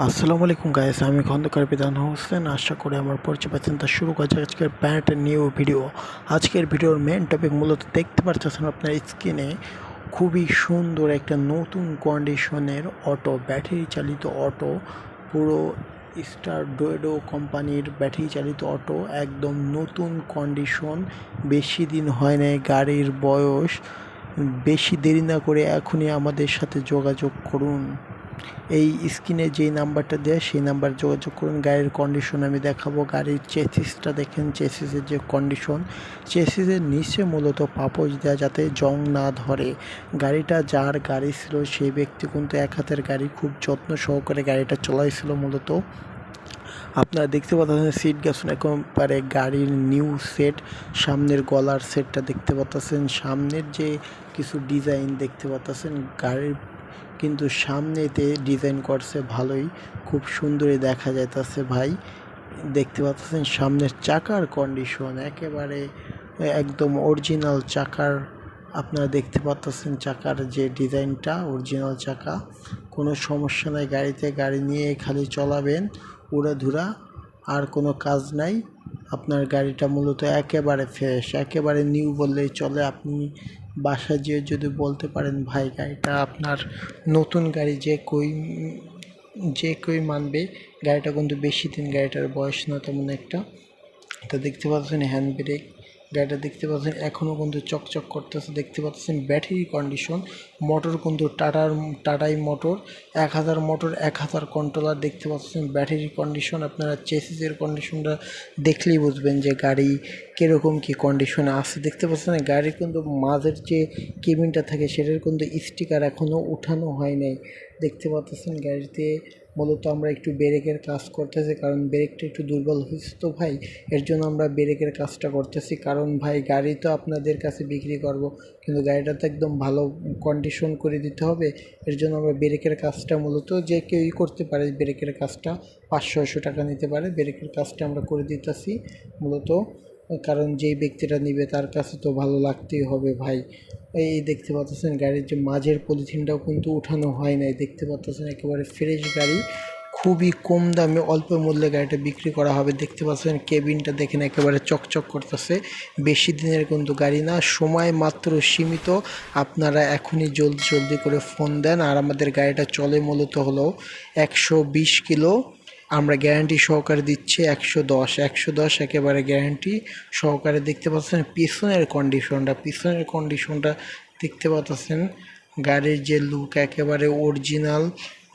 আসসালামু আলাইকুম গাইস, আমি খন্দকার বিধান হোসেন। আশা করি আমার পরিচয় পাচ্ছেন। তা শুরু করা যাক আজকের ব্যান্ড নিউ ভিডিও। আজকের ভিডিওর মেন টপিক মূলত দেখতে পাচ্ছেন আপনার স্ক্রিনে, খুবই সুন্দর একটা নতুন কন্ডিশনের অটো, ব্যাটারি চালিত অটো, পুরো স্টার ডোয়েডো কোম্পানির ব্যাটারি চালিত অটো, একদম নতুন কন্ডিশন। বেশি দিন হয় নাই গাড়ির বয়স। বেশি দেরি না করে এখনই আমাদের সাথে যোগাযোগ করুন। এই স্ক্রিনে যেই নাম্বারটা দেয় সেই নাম্বার যোগাযোগ করুন। গাড়ির কন্ডিশন আমি দেখাবো। গাড়ির চেসিসটা দেখেন, চেসিসের যে কন্ডিশন, চেসিসের নিচে মূলত পাপোশ দেওয়া যাতে জং না ধরে। গাড়িটা যার গাড়ি ছিল সেই ব্যক্তি কিন্তু এক হাতের গাড়ি, খুব যত্ন সহকারে গাড়িটা চলাইছিল। মূলত আপনারা দেখতে পাচ্ছেন সিট গেছেন একেবারে গাড়ির নিউ সেট। সামনের গলার সেটটা দেখতে পাচ্ছেন, সামনের যে কিছু ডিজাইন দেখতে পাচ্ছেন গাড়ির, কিন্তু সামনেতে ডিজাইন করছে ভালোই, খুব সুন্দরই দেখা যাইতেছে ভাই। দেখতে পাচ্ছেন সামনের চাকার কন্ডিশন একেবারে একদম অরিজিনাল চাকার। আপনারা দেখতে পাচ্ছেন চাকার যে ডিজাইনটা, অরিজিনাল চাকা, কোনো সমস্যা নাই গাড়িতে। গাড়ি নিয়ে খালি চলাবেন উড়াধুরা, আর কোনো কাজ নাই। আপনার গাড়িটা মূলত একেবারে ফ্রেশ, একেবারে নিউ বললেই চলে। আপনি বাসায় যেয়ে যদি বলতে পারেন ভাই গাড়িটা আপনার নতুন গাড়ি, যে কই মানবে। গাড়িটা কিন্তু বেশি দিন গাড়িটার বয়স না তেমন একটা। তো দেখতে পাচ্ছেন হ্যান্ড ব্রেক, গাড়িটা দেখতে পাচ্ছেন এখনও কিন্তু চকচক করতেছে। দেখতে পাচ্ছেন ব্যাটারি কন্ডিশন, মোটর কিন্তু টাটাই মোটর, 1000 মোটর, 1000 কন্ট্রোলার। দেখতে পাচ্ছেন ব্যাটারি কন্ডিশন। আপনারা চেসিসের কন্ডিশনটা দেখলেই বুঝবেন যে গাড়ি কীরকম কী কন্ডিশনে আছে। দেখতে পাচ্ছেন গাড়ির কিন্তু মাঝের যে কেবিনটা থাকে সেটার কিন্তু স্টিকার এখনও উঠানো হয় নাই। দেখতে পাচ্ছেন গাড়িতে মূলত আমরা একটু ব্রেকের কাজ করতেছি, কারণ ব্রেকটা একটু দুর্বল হয়েছে তো ভাই, এর জন্য আমরা ব্রেকের কাজটা করতেছি। কারণ ভাই গাড়ি তো আপনাদের কাছে বিক্রি করব, কিন্তু গাড়িটা তো একদম ভালো কন্ডিশন করে দিতে হবে। এর জন্য আমরা ব্রেকের কাজটা মূলত যে কেউই করতে পারে, ব্রেকের কাজটা 500-600 টাকা নিতে পারে। ব্রেকের কাজটা আমরা করে দিতেছি মূলত, কারণ যেই ব্যক্তিটা নিবে তার কাছে তো ভালো লাগতেই হবে ভাই। এই দেখতে পাচ্ছেন গাড়ির যে মাঝের পলিথিনটাও কিন্তু উঠানো হয় নাই। দেখতে পাচ্ছেন একেবারে ফ্রেশ গাড়ি, খুবই কম দামে অল্প মূল্যে গাড়িটা বিক্রি করা হবে। দেখতে পাচ্ছেন কেবিনটা দেখেন একেবারে চকচক করতেছে। বেশি দিনের কিন্তু গাড়ি না, সময় মাত্র সীমিত। আপনারা এখনই জলদি করে ফোন দেন। আর আমাদের গাড়িটা চলে মূলত হলো 120 কিলো। আমরা গ্যারান্টি সহকারে দিচ্ছি 110 একেবারে গ্যারান্টি সহকারে। দেখতে পাচ্ছেন পিছনের কন্ডিশনটা দেখতে পাচ্ছেন। গাড়ির যে লুক একেবারে অরিজিনাল,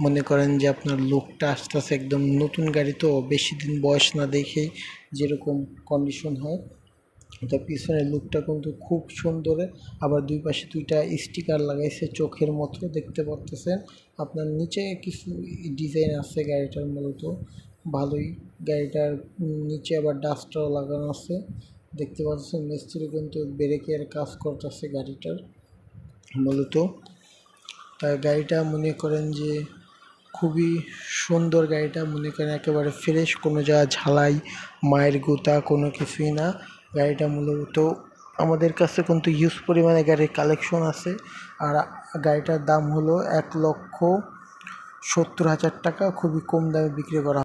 মনে করেন যে আপনার লুকটা আস্তে আস্তে একদম নতুন গাড়ি তো বেশি দিন বয়স না দেখেই যেরকম কন্ডিশন হয়। তো পিছনের লুকটা কিন্তু খুব সুন্দর। আবার দুই পাশে 2টা স্টিকার লাগাইছে চোখের মতো, দেখতে পাচ্ছেন। আপনার নিচে কিছু ডিজাইন আছে গাড়িটার মূলত ভালোই। গাড়িটার নিচে আবার ডাস্টার লাগানো আছে। দেখতে পাচ্ছেন মিস্ত্রি কিন্তু ব্রেকের কাজ করতেছে গাড়িটার মূলত। তাই গাড়িটা মনে করেন যে খুবই সুন্দর। গাড়িটা মনে করেন একেবারে ফ্রেশ, কোনো জায়গায় ঝালাই মায়ের গুঁতা কোনো কিছুই না। গাড়িটা মূলত আমাদের কাছে কিন্তু হিউজ পরিমাণে গাড়ির কালেকশন আছে। আর গাড়িটার দাম হলো 1,70,000 টাকা, খুবই কম দামে বিক্রি করা।